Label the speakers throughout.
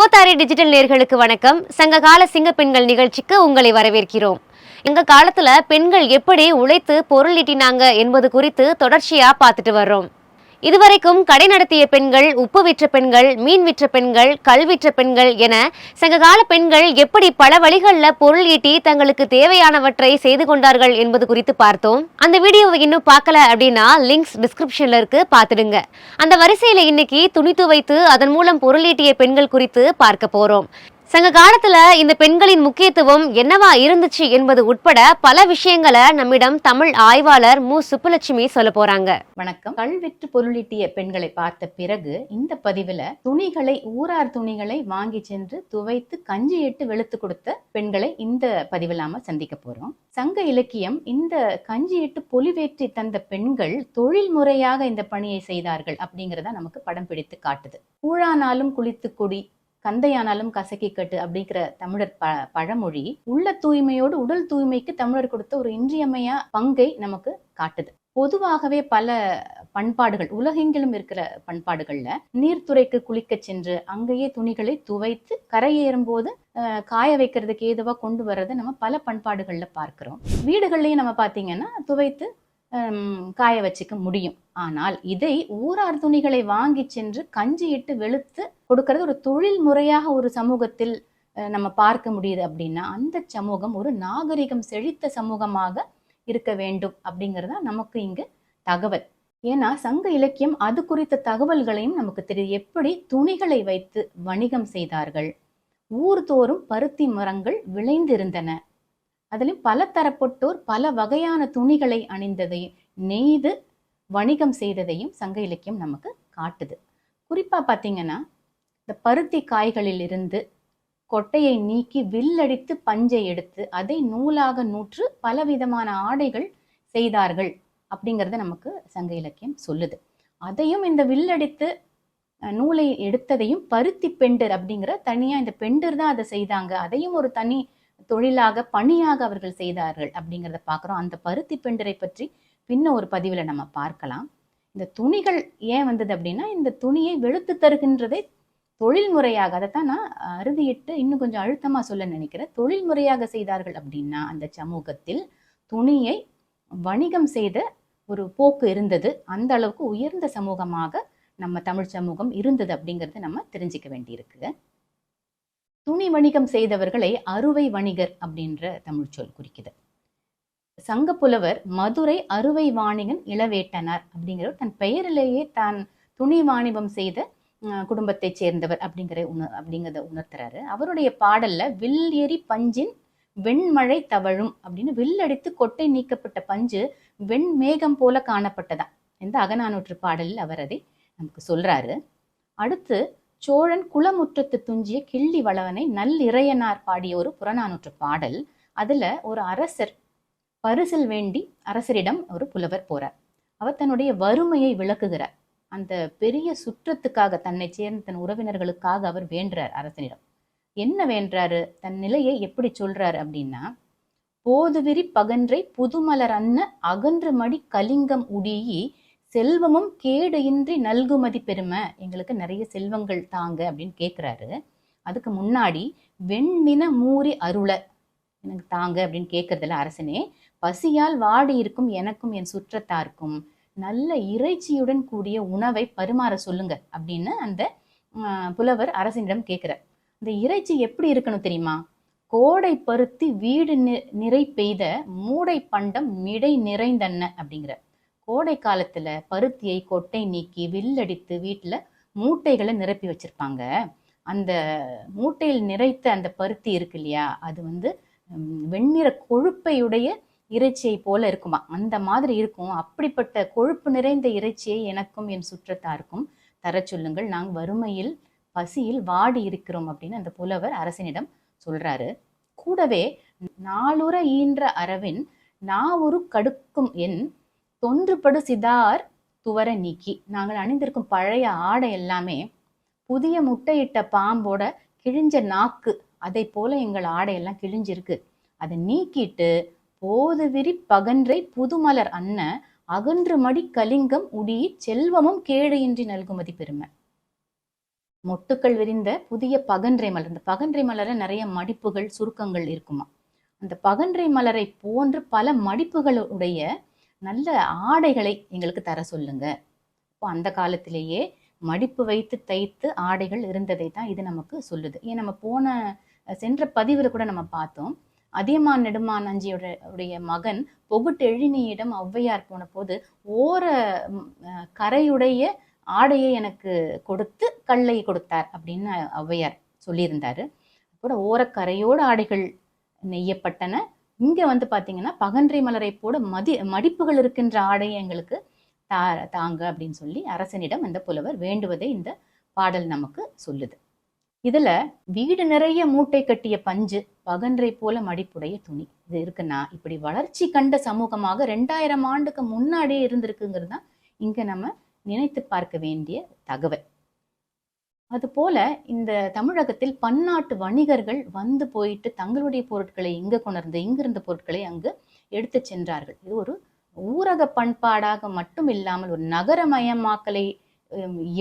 Speaker 1: முப்பத்தாறு டிஜிட்டல் நேர்களுக்கு வணக்கம். சங்ககால சிங்க பெண்கள் நிகழ்ச்சிக்கு உங்களை வரவேற்கிறோம். எங்க காலத்துல பெண்கள் எப்படி உழைத்து பொருள் ஈட்டினாங்க என்பது குறித்து தொடர்ச்சியா பார்த்துட்டு வர்றோம். இதுவரைக்கும் கடை நடத்திய பெண்கள், உப்பு விற்ற பெண்கள், மீன் விற்ற பெண்கள், கல் விற்ற பெண்கள் என சங்ககால பெண்கள் எப்படி பல வழிகளில் பொருள் ஈட்டி தங்களுக்கு தேவையானவற்றை செய்து கொண்டார்கள் என்பது குறித்து பார்த்தோம். அந்த வீடியோவை இன்னும் பார்க்கல அப்படின்னா லிங்க்ஸ் டிஸ்கிரிப்ஷன்ல இருக்கு, பார்த்துடுங்க. அந்த வரிசையில இன்னைக்கு துணி துவைத்து அதன் மூலம் பொருள் ஈட்டிய பெண்கள் குறித்து பார்க்க போறோம். சங்க காலத்துல இந்த பெண்களின் முக்கியத்துவம் என்னவா இருந்துச்சு என்பது உட்பட பல விஷயங்களை நம்மிடம் தமிழ் ஆய்வாளர் மு. சுப்புலட்சுமி சொல்ல போறாங்க.
Speaker 2: வணக்கம். கல்விற்று பொருளீட்டிய பெண்களை பார்த்த பிறகு இந்த பதிவுல ஊரார் துணிகளை வாங்கி சென்று துவைத்து கஞ்சி இட்டு வெளுத்து கொடுத்த பெண்களை இந்த பதிவில் நாம சந்திக்க போறோம். சங்க இலக்கியம் இந்த கஞ்சி இட்டு பொலிவேற்றி தந்த பெண்கள் தொழில் முறையாக இந்த பணியை செய்தார்கள் அப்படிங்கிறத நமக்கு படம் பிடித்து காட்டுது. கூழானாலும் குளித்து குடி, கந்தையானாலும் கசக்கி கட்டு அப்படிங்கிற தமிழர் பழமொழி உள்ள தூய்மையோடு உடல் தூய்மைக்கு தமிழர் கொடுத்த ஒரு இன்றியமையா பங்கை நமக்கு காட்டுது. பொதுவாகவே பல பண்பாடுகள், உலகெங்கிலும் இருக்கிற பண்பாடுகள்ல நீர்த்துறைக்கு குளிக்க சென்று அங்கேயே துணிகளை துவைத்து கரையேறும் போது காய வைக்கிறதுக்கு ஏதுவா கொண்டு வர்றதை நம்ம பல பண்பாடுகள்ல பார்க்கிறோம். வீடுகள்லயும் நம்ம பாத்தீங்கன்னா துவைத்து காய வச்சுக்க முடியும். ஆனால் இதை ஊரார் துணிகளை வாங்கி சென்று கஞ்சி இட்டு வெளுத்து கொடுக்கறது ஒரு தொழில் முறையாக ஒரு சமூகத்தில் நம்ம பார்க்க முடியுது அப்படின்னா அந்த சமூகம் ஒரு நாகரிகம் செழித்த சமூகமாக இருக்க வேண்டும் அப்படிங்கிறதா நமக்கு இங்கு தகவல். ஏன்னா சங்க இலக்கியம் அது குறித்த தகவல்களையும் நமக்கு தெரியும். எப்படி துணிகளை வைத்து வணிகம் செய்தார்கள், ஊர்தோறும் பருத்தி மரங்கள் விளைந்திருந்தன, அதிலும் பல தரப்பட்டோர் பல வகையான துணிகளை அணிந்ததையும் நெய்து வணிகம் செய்ததையும் சங்க இலக்கியம் நமக்கு காட்டுது. குறிப்பா பார்த்தீங்கன்னா இந்த பருத்தி காய்களில் இருந்து கொட்டையை நீக்கி வில்லடித்து பஞ்சை எடுத்து அதை நூலாக நூற்று பலவிதமான ஆடைகள் செய்தார்கள் அப்படிங்கிறத நமக்கு சங்க இலக்கியம் சொல்லுது. அதையும் இந்த வில்லடித்து நூலை எடுத்ததையும் பருத்தி பெண்டர் அப்படிங்கிற தனியா இந்த பெண்டர் தான் அதை செய்தாங்க, அதையும் ஒரு தனி தொழிலாக பணியாக அவர்கள் செய்தார்கள் அப்படிங்கிறத பார்க்குறோம். அந்த பருத்தி பெண்டரை பற்றி பின்ன ஒரு பதிவில் நம்ம பார்க்கலாம். இந்த துணிகள் ஏன் வந்தது அப்படின்னா இந்த துணியை வெளுத்து தருகின்றதை தொழில் முறையாக, அதைத்தான் நான் அறுதியிட்டு இன்னும் கொஞ்சம் அழுத்தமா சொல்ல நினைக்கிறேன். தொழில் முறையாக செய்தார்கள் அப்படின்னா அந்த சமூகத்தில் துணியை வணிகம் செய்த ஒரு போக்கு இருந்தது. அந்த அளவுக்கு உயர்ந்த சமூகமாக நம்ம தமிழ் சமூகம் இருந்தது அப்படிங்கிறத நம்ம தெரிஞ்சுக்க வேண்டியிருக்கு. துணி வணிகம் செய்தவர்களை அறுவை வணிகர் அப்படின்ற தமிழ் சொல் குறிக்குது. சங்க புலவர் மதுரை அறுவை வாணிகன் இளவேட்டனார் அப்படிங்கிறவர் தன் பெயரிலேயே தான் துணி வாணிபம் செய்த குடும்பத்தை சேர்ந்தவர் அப்படிங்கிறத உணர்த்துறாரு. அவருடைய பாடல்ல வில் எரி பஞ்சின் வெண்மழை தவழும் அப்படின்னு வில்லடித்து கொட்டை நீக்கப்பட்ட பஞ்சு வெண்மேகம் போல காணப்பட்டதா இந்த அகநானூற்று பாடலில் அவர் அதை நமக்கு சொல்றாரு. அடுத்து சோழன் குளமுற்றத்து துஞ்சிய கிள்ளி வளவனை நல்லிறையனார் பாடிய ஒரு புறநானூற்று பாடல். அதுல ஒரு அரசர் பரிசில் வேண்டி அரசரிடம் ஒரு புலவர் போறார். அவர் தன்னுடைய வறுமையை விளக்குகிறார். அந்த பெரிய சுற்றத்துக்காக தன்னை சேர்ந்த தன் உறவினர்களுக்காக அவர் வேண்டுறார் அரசனிடம். என்ன வேண்டாரு, தன் நிலையை எப்படி சொல்றாரு அப்படின்னா, போதுவிரி பகன்றை புதுமலர் அன்ன அகன்று மடி கலிங்கம் உடியி செல்வமும் கேடு இன்றி நல்குமதி பெருமை, எங்களுக்கு நிறைய செல்வங்கள் தாங்க அப்படின்னு கேட்குறாரு. அதுக்கு முன்னாடி வெண்ணின மூறி அருள எனக்கு தாங்க அப்படின்னு கேட்கறதில்ல அரசனே, பசியால் வாடி இருக்கும் எனக்கும் என் சுற்றத்தாருக்கும் நல்ல இறைச்சியுடன் கூடிய உணவை பரிமாற சொல்லுங்க அப்படின்னு அந்த புலவர் அரசனிடம் கேட்கிறார். இந்த இறைச்சி எப்படி இருக்கணும் தெரியுமா? கோடை பருத்தி வீடு நிறை பெய்த மூடை பண்டம் மிடை நிறைந்தன்ன அப்படிங்கிற. கோடை காலத்துல பருத்தியை கொட்டை நீக்கி வில்லடித்து வீட்டுல மூட்டைகளை நிரப்பி வச்சிருப்பாங்க. அந்த மூட்டையில் நிறைத்த அந்த பருத்தி இருக்கு இல்லையா, அது வெண்ணிற கொழுப்பையுடைய இறைச்சியை போல இருக்குமா, அந்த மாதிரி இருக்கும். அப்படிப்பட்ட கொழுப்பு நிறைந்த இறைச்சியை எனக்கும் என் சுற்றத்தாருக்கும் தர சொல்லுங்கள், நாங்கள் வறுமையில் பசியில் வாடி இருக்கிறோம் அப்படின்னு அந்த புலவர் அரசனிடம் சொல்றாரு. கூடவே நாளுற ஈன்ற அரவின் நாவுரு கடுக்கும் என் தொன்றுபடு சிதார் துவர நீக்கி, நாங்கள் அணிந்திருக்கும் பழைய ஆடை எல்லாமே புதிய முட்டையிட்ட பாம்போட கிழிஞ்ச நாக்கு அதை போல எங்கள் ஆடையெல்லாம் கிழிஞ்சிருக்கு, அதை நீக்கிட்டு போது விரி பகன்றை புதுமலர் அன்ன அகன்று மடி கலிங்கம் உடி செல்வமும் கேடு இன்றி நல்குமதி பெருமை. மொட்டுக்கள் விரிந்த புதிய பகன்றை மலர். இந்த பகன்றை மலர நிறைய மடிப்புகள் சுருக்கங்கள் இருக்குமா. அந்த பகன்றை மலரை போன்று பல மடிப்புகளுடைய நல்ல ஆடைகளை எங்களுக்கு தர சொல்லுங்க. இப்போ அந்த காலத்திலேயே மடிப்பு வைத்து தைத்து ஆடைகள் இருந்ததை தான் இது நமக்கு சொல்லுது. ஏன் நம்ம சென்ற பதிவில் கூட நம்ம பார்த்தோம். அதியமான் நெடுமான் அஞ்சியுடைய மகன் பொகுட்டெழினியிடம் ஔவையார் போன போது ஓர கரையுடைய ஆடையை எனக்கு கொடுத்து கல்லை கொடுத்தார் அப்படின்னு ஔவையார் சொல்லியிருந்தாரு. கூட ஓரக்கரையோட ஆடைகள் நெய்யப்பட்டன. இங்க பாத்தீங்கன்னா பகன்றை மலரை போட மடிப்புகள் இருக்கின்ற ஆடையை எங்களுக்கு தாங்க அப்படின்னு சொல்லி அரசனிடம் அந்த புலவர் வேண்டுவதை இந்த பாடல் நமக்கு சொல்லுது. இதுல வீடு நிறைய மூட்டை கட்டிய பஞ்சு, பகன்றை போல மடிப்புடைய துணி, இது இருக்குன்னா இப்படி வளர்ச்சி கண்ட சமூகமாக 2000 ஆண்டுக்கு முன்னாடியே இருந்திருக்குங்கிறது தான் இங்க நம்ம நினைத்து பார்க்க வேண்டிய தகவல். அதுபோல இந்த தமிழகத்தில் பன்னாட்டு வணிகர்கள் வந்து போயிட்டு தங்களுடைய பொருட்களை இங்க கொணர்ந்து இங்கிருந்த பொருட்களை அங்கு எடுத்து சென்றார்கள். இது ஒரு ஊரக பண்பாடாக மட்டும் இல்லாமல் ஒரு நகரமயமாக்கலை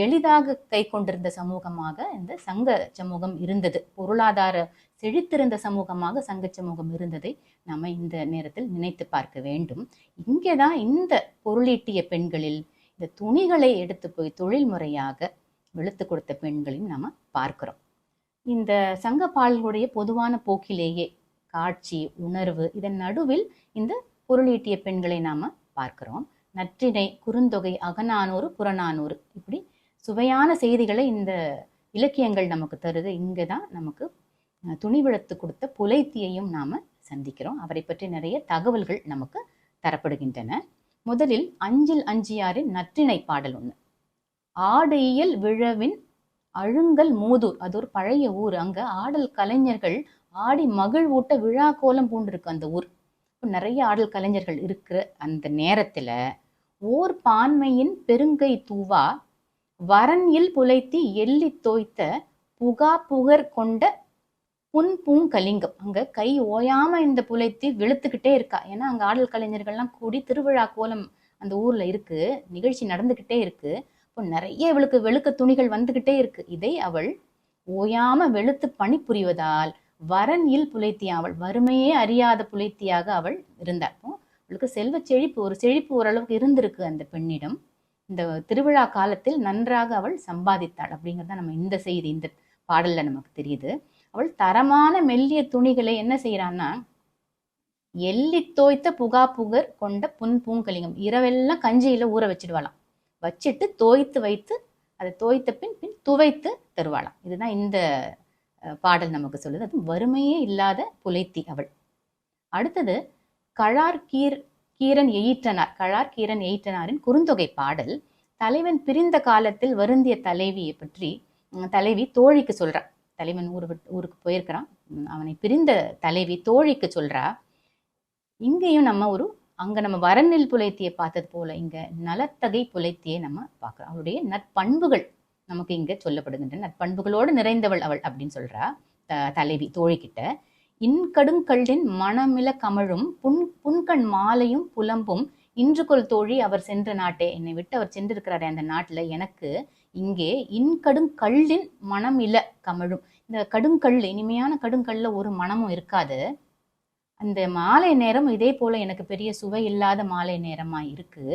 Speaker 2: எளிதாக கை கொண்டிருந்த சமூகமாக இந்த சங்க சமூகம் இருந்தது. பொருளாதார செழித்திருந்த சமூகமாக சங்க சமூகம் இருந்ததை நம்ம இந்த நேரத்தில் நினைத்து பார்க்க வேண்டும். இங்கேதான் இந்த பொருளீட்டிய பெண்களில் இந்த துணிகளை எடுத்து போய் தொழில் முறையாக வெளுத்து கொடுத்த பெண்களையும் நம்ம பார்க்கிறோம். இந்த சங்க பாடல்களுடைய பொதுவான போக்கிலேயே காட்சி உணர்வு இதன் நடுவில் இந்த பொருளீட்டிய பெண்களை நாம பார்க்கிறோம். நற்றிணை, குறுந்தொகை, அகநானூறு, புறநானூறு, இப்படி சுவையான செய்திகளை இந்த இலக்கியங்கள் நமக்கு தருது. இங்கதான் நமக்கு துணி வெளுத்து கொடுத்த புலைத்தியையும் நாம சந்திக்கிறோம். அவரை பற்றி நிறைய தகவல்கள் நமக்கு தரப்படுகின்றன. முதலில் அஞ்சில் அஞ்சியாரின் நற்றிணை பாடல் ஒண்ணு. ஆடையியல் விழவின் அழுங்கல் மூதூர், அது ஒரு பழைய ஊர். அங்க ஆடல் கலைஞர்கள் ஆடி மகிழ்வூட்ட விழா கோலம் பூண்டிருக்கு அந்த ஊர். நிறைய ஆடல் கலைஞர்கள் இருக்கிற அந்த நேரத்துல ஓர் பான்மையின் பெருங்கை தூவா வரன்யில் புலைத்தி எள்ளி தோய்த்த புகா புகர் கொண்ட பூங்கலிங்கம், அங்க கை ஓயாம இந்த புலைத்தி வெளுத்துக்கிட்டே இருக்கா. ஏன்னா அங்க ஆடல் கலைஞர்கள்லாம் கூடி திருவிழா கோலம் அந்த ஊர்ல இருக்கு, நிகழ்ச்சி நடந்துகிட்டே இருக்கு. இப்போ நிறைய இவளுக்கு வெளுக்க துணிகள் வந்துகிட்டே இருக்கு. இதை அவள் ஓயாம வெளுத்து பணி புரிவதால் வரன்யில் புலைத்தியா, அவள் வறுமையே அறியாத புலைத்தியாக அவள் இருந்தாள். அவளுக்கு செல்வ செழிப்பு, ஒரு செழிப்பு ஓரளவுக்கு இருந்திருக்கு அந்த பெண்ணிடம். இந்த திருவிழா காலத்தில் நன்றாக அவள் சம்பாதித்தாள் அப்படிங்கிறத நம்ம இந்த செய்தி இந்த பாடல்ல நமக்கு தெரியுது. அவள் தரமான மெல்லிய துணிகளை என்ன செய்யறான்னா எள்ளி தோய்த்த புகா புகர் கொண்ட பூங்கலிங்கம், இரவெல்லாம் கஞ்சியில ஊற வச்சிடுவாளாம். வச்சுட்டு தோய்த்து வைத்து அதை தோய்த்த பின் துவைத்து தருவாளாம். இதுதான் இந்த பாடல் நமக்கு சொல்லுது. அது வறுமையே இல்லாத புலைத்தி அவள். அடுத்தது கழார் கீரன் எயிற்றனாரின் குறுந்தொகை பாடல். தலைவன் பிரிந்த காலத்தில் வருந்திய தலைவியை பற்றி தலைவி தோழிக்கு சொல்றா. தலைவன் ஊருக்கு போயிருக்கிறான், அவனை பிரிந்த தலைவி தோழிக்கு சொல்றா. இங்கேயும் அங்க நம்ம வரநில் புலைத்தியை பார்த்தது போல இங்க நலத்தகை புலைத்தியை நம்ம பார்க்கிறோம். அவளுடைய நற்பண்புகள் நமக்கு இங்க சொல்லப்படுகின்றன. நற்பண்புகளோடு நிறைந்தவள் அவள் அப்படின்னு சொல்றா தலைவி தோழிக்கிட்ட. இன்கடுங்கள்ளின் மணமில கமழும் புன்கண் மாலையும் புலம்பும் இன்றுகொள் தோழி அவர் சென்ற நாட்டே, என்னை விட்டு அவர் சென்றிருக்கிறாரே அந்த நாட்டுல, எனக்கு இங்கே இன்கடுங்கள்ளின் மணமில கமழும், இந்த கடுங்கல் இனிமையான கடுங்கல்ல ஒரு மனமும் இருக்காது. அந்த மாலை நேரம் இதே போல எனக்கு பெரிய சுவை இல்லாத மாலை நேரமா இருக்கு.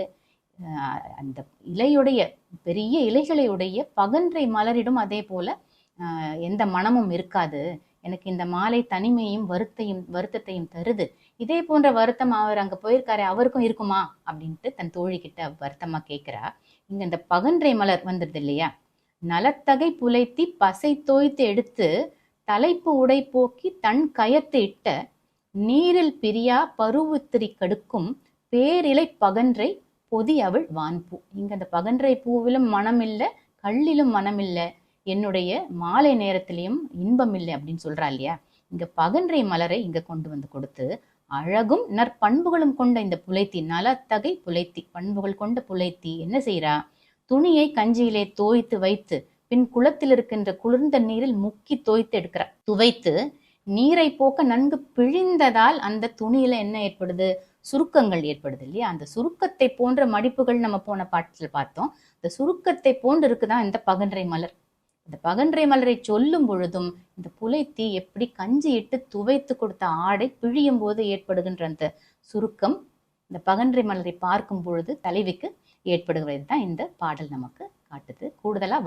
Speaker 2: அந்த இலையுடைய பெரிய இலைகளையுடைய பகன்றை மலரிடும் அதே போல எந்த மனமும் இருக்காது. எனக்கு இந்த மாலை தனிமையும் வருத்தத்தையும் தருது. இதே போன்ற வருத்தம் அவர் அங்க போயிருக்காரு, அவருக்கும் இருக்குமா அப்படின்ட்டு தன் தோழி கிட்ட வருத்தமா கேட்கிறா. இங்க இந்த பகன்றை மலர் வந்துடுது இல்லையா, நலத்தகை புலைத்தி பசை தோய்த்து எடுத்து தலைப்பு உடை போக்கி தன் கயத்து இட்ட நீரில் பிரியா பருவுத்திரி கடுக்கும் பேரிலை பகன்றை பொதி அவள் வான்பூ. இங்க அந்த பகன்றை பூவிலும் மனம் இல்லை, கல்லிலும் மனம் இல்லை, என்னுடைய மாலை நேரத்திலையும் இன்பம் இல்லை அப்படின்னு சொல்றா இல்லையா. இங்க பகன்றை மலரை இங்க கொண்டு வந்து கொடுத்து அழகும் நற்பண்புகளும் கொண்ட இந்த புலைத்தி, நலத்தகை புலைத்தி, பண்புகள் கொண்ட புலைத்தி என்ன செய்யறா, துணியை கஞ்சியிலே தோய்த்து வைத்து பின் குளத்தில் இருக்கின்ற குளிர்ந்த நீரில் முக்கி தோய்த்து எடுக்கிறா. துவைத்து நீரை போக்க நன்கு பிழிந்ததால் அந்த துணியில என்ன ஏற்படுது, சுருக்கங்கள் ஏற்படுது இல்லையா. அந்த சுருக்கத்தை போன்ற மடிப்புகள் நம்ம போன பாட்டில் பார்த்தோம். இந்த சுருக்கத்தை போன்று இருக்குதான் இந்த பகன்றை மலர். இந்த பகன்றை மலரை சொல்லும் பொழுதும் இந்த புலைத்தி எப்படி கஞ்சி இட்டு துவைத்து கொடுத்த ஆடை பிழியும் போது ஏற்படுகின்ற அந்த சுருக்கம் இந்த பகன்றை மலரை பார்க்கும் பொழுது தலைவிக்கு ஏற்படுகிறது தான் இந்த பாடல் நமக்கு காட்டுது. கூடுதலா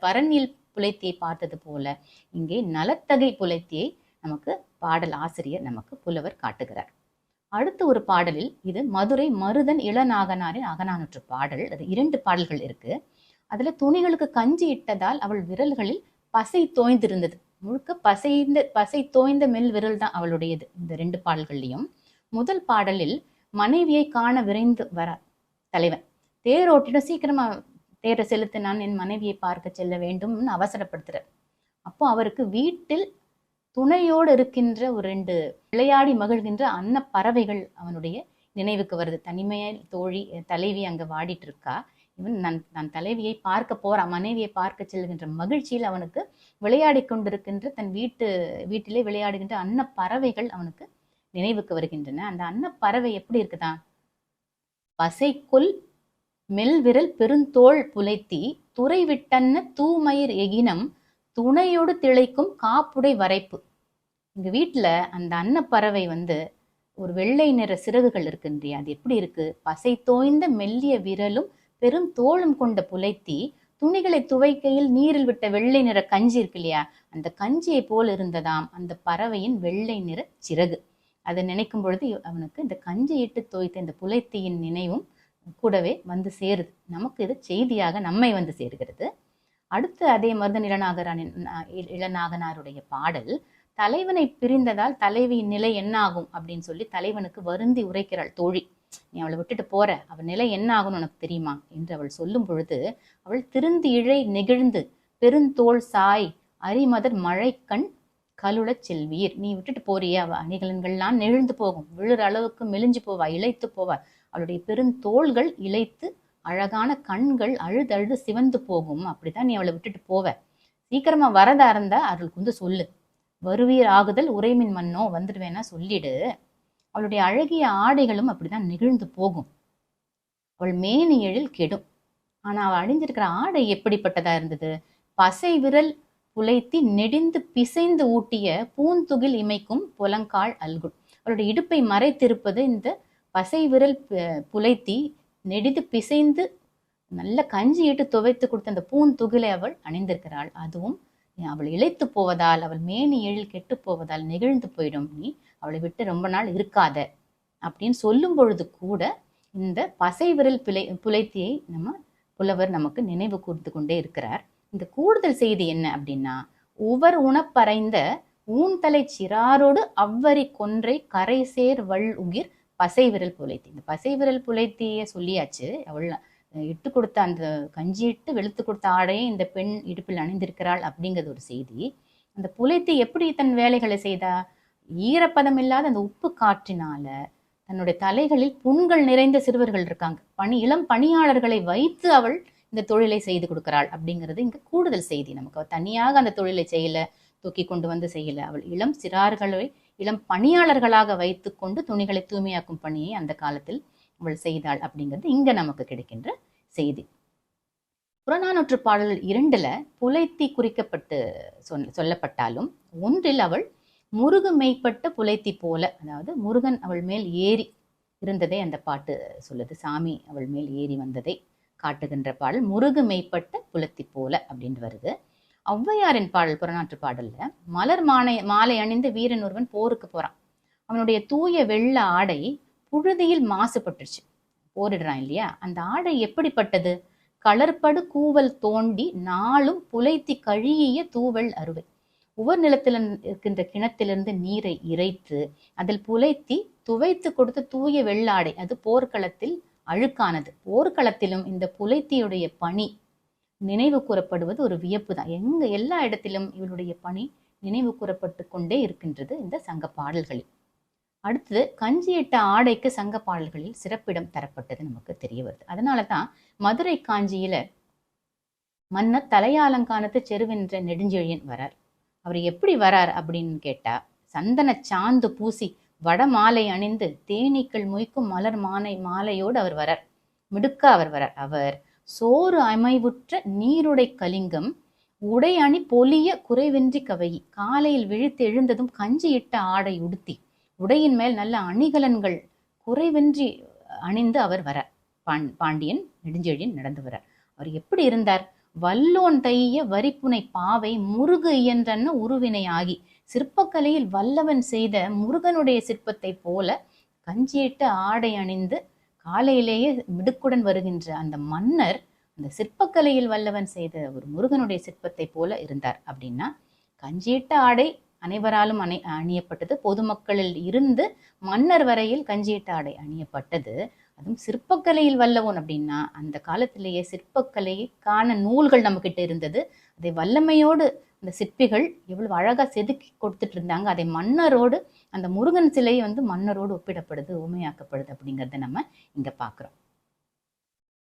Speaker 2: வரநில் புலைத்தியை பார்த்தது போல இங்கே நலத்தகை புலைத்தியை நமக்கு பாடல் ஆசிரியர் நமக்கு புலவர் காட்டுகிறார். அடுத்து ஒரு பாடலில் இது மதுரை மருதன் இளநாகனாரின் அகநானூற்று பாடல். அது 2 பாடல்கள் இருக்கு. அதுல துணிகளுக்கு கஞ்சி இட்டதால் அவள் விரல்களில் பசை தோய்ந்திருந்தது. முழுக்க பசை தோய்ந்த மெல் விரல் தான் அவளுடையது இந்த 2 பாடல்கள்லையும். முதல் பாடலில் மனைவியை காண விரைந்து வரார் தலைவன். தேரோட்டிடம் சீக்கிரமா தேரை செலுத்து, நான் என் மனைவியை பார்க்க செல்ல வேண்டும்னு அவசரப்படுத்துறார். அப்போ அவருக்கு வீட்டில் துணையோடு இருக்கின்ற ஒரு 2 விளையாடி மகிழ்கின்ற அன்ன பறவைகள் அவனுடைய நினைவுக்கு வருது. தனிமையில் தோழி தலைவி அங்க வாடிட்டு இருக்கா. இவன் நான் தலைவியை பார்க்க போறான், மனைவியை பார்க்க செல்கின்ற மகிழ்ச்சியில் அவனுக்கு விளையாடி கொண்டிருக்கின்ற தன் வீட்டிலே விளையாடுகின்ற அன்ன பறவைகள் அவனுக்கு நினைவுக்கு வருகின்றன. அந்த அன்ன பறவை எப்படி இருக்குதான்? பசைக்குள் மெல்விரல் பெருந்தோள் புலைத்தி துறை விட்டன்ன தூமயிர் எகினம் துணையோடு திளைக்கும் காப்புடை வரைப்பு. எங்க வீட்டுல அந்த அன்னப்பறவை ஒரு வெள்ளை நிற சிறகுகள் இருக்குன்றியா, அது எப்படி இருக்கு? பசை தோய்ந்த மெல்லிய விரலும் பெரும் தோளும் கொண்ட புலைத்தி துணிகளை துவைக்கையில் நீரில் விட்ட வெள்ளை நிற கஞ்சி இருக்கு இல்லையா, அந்த கஞ்சியை போல் இருந்ததாம் அந்த பறவையின் வெள்ளை நிற சிறகு. அதை நினைக்கும் பொழுது அவனுக்கு இந்த கஞ்சி இட்டு தோய்த்த இந்த புலைத்தியின் நினைவும் கூடவே சேருது. நமக்கு இது செய்தியாக நம்மை சேர்கிறது. அடுத்து அதே மருதன் இளநாகனாருடைய பாடல், தலைவனை பிரிந்ததால் தலைவியின் நிலை என்ன ஆகும் அப்படின்னு சொல்லி தலைவனுக்கு வருந்தி உரைக்கிறாள் தோழி. நீ அவளை விட்டுட்டு போற, அவள் நிலை என்ன ஆகும்னு உனக்கு தெரியுமா என்று அவள் சொல்லும் பொழுது அவள் திருந்தி இழை நெகிழ்ந்து பெருந்தோள் சாய் அரிமதர் மழைக்கண் கலுழச் செல்வீர். நீ விட்டுட்டு போறிய அவ அணிகலன்கள்லாம் நெழுந்து போகும், விழுற அளவுக்கு மெலிஞ்சு போவா, இழைத்து போவா. அவளுடைய பெருந்தோள்கள் இழைத்து அழகான கண்கள் அழுது சிவந்து போகும். அப்படிதான் நீ அவளை விட்டுட்டு போவ. சீக்கிரமா வரதா இருந்தா அவளுக்கு சொல்லு. வருவீர் ஆகுதல் உரைமின் மன்னோ, வந்துடுவேன்னா சொல்லிடு. அவளுடைய அழகிய ஆடைகளும் அப்படிதான் நெகிழ்ந்து போகும். அவள் மேனி எழில் கெடும். ஆனா அவள் அணிஞ்சிருக்கிற ஆடை எப்படிப்பட்டதா இருந்தது? பசை விரல் புலைத்தி நெடிந்து பிசைந்து ஊட்டிய பூந்துகில் இமைக்கும் புலங்கால் அல்குள். அவளுடைய இடுப்பை மறைத்திருப்பது இந்த பசை விரல் புலைத்தி நெடிது பிசைந்து நல்ல கஞ்சி இட்டு துவைத்து கொடுத்த அந்த பூந்துகிலை அவள் அணிந்திருக்கிறாள். அதுவும் அவள் இழைத்து போவதால், அவள் மேனி எழில் கெட்டு போவதால் நெகிழ்ந்து போயிடும். நீ அவளை விட்டு ரொம்ப நாள் இருக்காத அப்படின்னு சொல்லும் பொழுது கூட இந்த பசை விரல் புலைத்தியை புலவர் நமக்கு நினைவு கூர்ந்து கொண்டே இருக்கிறார். இந்த கூடுதல் செய்தி என்ன அப்படின்னா, உவர் உணப்பறைந்த ஊன்தலை சிறாரோடு அவ்வரி கொன்றை கரை சேர் வள் உகிர் பசை விரல் புலைத்தி. இந்த பசை விரல் புலைத்திய சொல்லியாச்சு. அவள் இட்டு கொடுத்த அந்த கஞ்சி இட்டு வெளுத்து கொடுத்த ஆடையை இந்த பெண் இடுப்பில் அணிந்திருக்கிறாள் அப்படிங்கிறது ஒரு செய்தி. அந்த புலைத்தி எப்படி தன் வேலைகளை செய்தா? ஈரப்பதம் இல்லாத அந்த உப்பு காற்றினால தன்னுடைய தலைகளில் புண்கள் நிறைந்த சிறுவர்கள் இருக்காங்க, இளம் பணியாளர்களை வைத்து அவள் இந்த தொழிலை செய்து கொடுக்கிறாள் அப்படிங்கிறது இங்க கூடுதல் செய்தி நமக்கு. அவள் தனியாக அந்த தொழிலை செய்யல, தூக்கி கொண்டு செய்யல. அவள் இளம் சிறார்களை இளம் பணியாளர்களாக வைத்து கொண்டு துணிகளை தூய்மையாக்கும் பணியை அந்த காலத்தில் அவள் செய்தாள் அப்படிங்கிறது இங்க நமக்கு கிடைக்கின்ற செய்தி. புறநானூற்று பாடல் 2ல புலைத்தி குறிக்கப்பட்டு சொல்லப்பட்டாலும் 1ல் அவள் முருகு மெய்ப்பட்ட புலைத்தி போல, அதாவது முருகன் அவள் மேல் ஏறி இருந்ததை அந்த பாட்டு சொல்லுது. சாமி அவள் மேல் ஏறி வந்ததை காட்டுகின்ற பாடல் முருகு மெய்ப்பட்ட புலைத்தி போல அப்படின்னு வருது. ஔவையாரின் பாடல் புறநாற்று பாடல்ல மலர் மாலை அணிந்து வீரன் ஒருவன் போருக்கு போறான். அவனுடைய தூய வெள்ள ஆடை புழுதியில் மாசுபட்டுருச்சு, போரிடுறான் இல்லையா. அந்த ஆடை எப்படிப்பட்டது? களர்படு கூவல் தோண்டி நாளும் புலைத்தி கழிய தூவல் அறுவை. உவர் நிலத்தில் இருக்கின்ற கிணத்திலிருந்து நீரை இறைத்து அதில் புலைத்தி துவைத்து கொடுத்து தூய வெள்ளாடை, அது போர்க்களத்தில் அழுக்கானது. போர்க்களத்திலும் இந்த புலைத்தியுடைய பணி நினைவு கூறப்படுவது ஒரு வியப்பு தான். எல்லா இடத்திலும் இவளுடைய பணி நினைவு கூறப்பட்டு கொண்டே இருக்கின்றது இந்த சங்க பாடல்களில். அடுத்தது கஞ்சியிட்ட ஆடைக்கு சங்க பாடல்களில் சிறப்பிடம் தரப்பட்டது நமக்கு தெரிய வருது. அதனாலதான் மதுரை காஞ்சியில மன்னர் தலையாலங்கானத்து செருவென்ற நெடுஞ்செழியன் வரார். அவர் எப்படி வரார் அப்படின்னு கேட்டா, சந்தன சாந்து பூசி வட மாலை அணிந்து தேனீக்கள் மொய்க்கும் மலர் மாலையோடு அவர் வரார். மிடுக்க அவர் வரார். அவர் சோறு அமைவுற்ற நீருடை கலிங்கம் உடை அணி பொலிய குறைவென்றி கவையி. காலையில் விழித்து எழுந்ததும் கஞ்சி இட்ட ஆடை உடுத்தி, உடையின் மேல் நல்ல அணிகலன்கள் குறைவென்றி அணிந்து அவர் வர, பாண்டியன் நெடுஞ்செழியன் நடந்து வர. அவர் எப்படி இருந்தார்? வல்லோன் தைய வரிப்புனை பாவை முருகு இயன்றன உருவினை ஆகி. சிற்பக்கலையில் வல்லவன் செய்த முருகனுடைய சிற்பத்தை போல கஞ்சியிட்ட ஆடை அணிந்து காலையிலேயே மிடுக்குடன் வருகின்ற அந்த மன்னர் அந்த சிற்பக்கலையில் வல்லவன் செய்த ஒரு முருகனுடைய சிற்பத்தை போல இருந்தார். அப்படின்னா கஞ்சியிட்ட ஆடை அனைவராலும் அணியப்பட்டது. பொதுமக்களில் இருந்து மன்னர் வரையில் கஞ்சியிட்ட ஆடை அணியப்பட்டது. அதுவும் சிற்பக்கலையில் வல்லவன் அப்படின்னா அந்த காலத்திலேயே சிற்பக்கலைக்கான நூல்கள் நம்ம கிட்ட இருந்தது. அதை வல்லமையோடு அந்த சிற்பிகள் எவ்வளவு அழகா செதுக்கி கொடுத்துட்டு இருந்தாங்க. அதை மன்னரோடு, அந்த முருகன் சிலை மன்னரோடு ஒப்பிடப்படுது, உண்மையாக்கப்படுது அப்படிங்கிறத நம்ம இங்க பாக்குறோம்.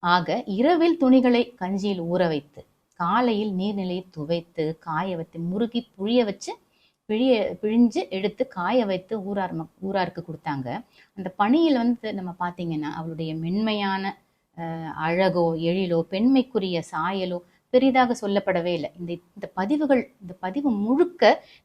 Speaker 2: ஆக இரவில் துணிகளை கஞ்சியில் ஊற வைத்து, காலையில் நீர்நிலையை துவைத்து காய வைத்து, முருகி புழிய வச்சு பிழிஞ்சு எடுத்து காய வைத்து ஊராருக்கு கொடுத்தாங்க. அந்த பணியில் நம்ம பார்த்தீங்கன்னா அவளுடைய மென்மையான அழகோ எழிலோ பெண்மைக்குரிய சாயலோ பெரிதாக சொல்லப்படவே இல்லை. இந்த பதிவு முழுக்க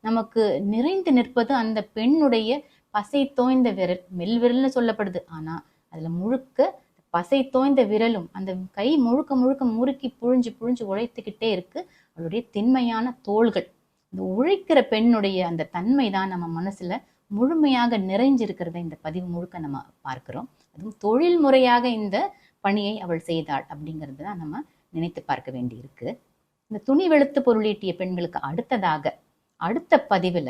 Speaker 2: நமக்கு நிறைந்து நிற்பது அந்த பெண்ணுடைய பசை தோய்ந்த விரல், மெல்விரல்னு சொல்லப்படுது. ஆனா அதுல முழுக்க பசை தோய்ந்த விரலும், அந்த கை முழுக்க முழுக்க முறுக்கி புழிஞ்சு புழிஞ்சு உழைத்துக்கிட்டே இருக்கு. அவளுடைய திண்மையான தோள்கள், இந்த உழைக்கிற பெண்ணுடைய அந்த தன்மை தான் நம்ம மனசுல முழுமையாக நிறைஞ்சிருக்கிறத இந்த பதிவு முழுக்க நம்ம பார்க்கிறோம். அதுவும் தொழில் முறையாக இந்த பணியை அவள் செய்தாள் அப்படிங்கிறது தான் நம்ம நினைத்து பார்க்க வேண்டி இருக்கு. இந்த துணி வெளுத்து பொருளீட்டிய பெண்களுக்கு அடுத்த பதிவுல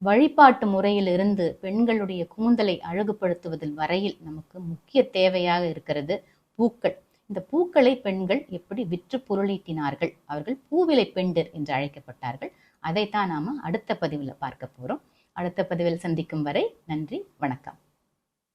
Speaker 2: வழிபாட்டு முறையிலிருந்து பெண்களுடைய கூந்தலை அழகுபடுத்துவதில் வரையில் நமக்கு முக்கிய தேவையாக இருக்கிறது பூக்கள். இந்த பூக்களை பெண்கள் எப்படி விற்று பொருளீட்டினார்கள், அவர்கள் பூவிலை பெண்டர் என்று அழைக்கப்பட்டார்கள். அதைத்தான் நாம அடுத்த பதிவில் பார்க்க போறோம். அடுத்த பதிவில் சந்திக்கும் வரை நன்றி, வணக்கம்.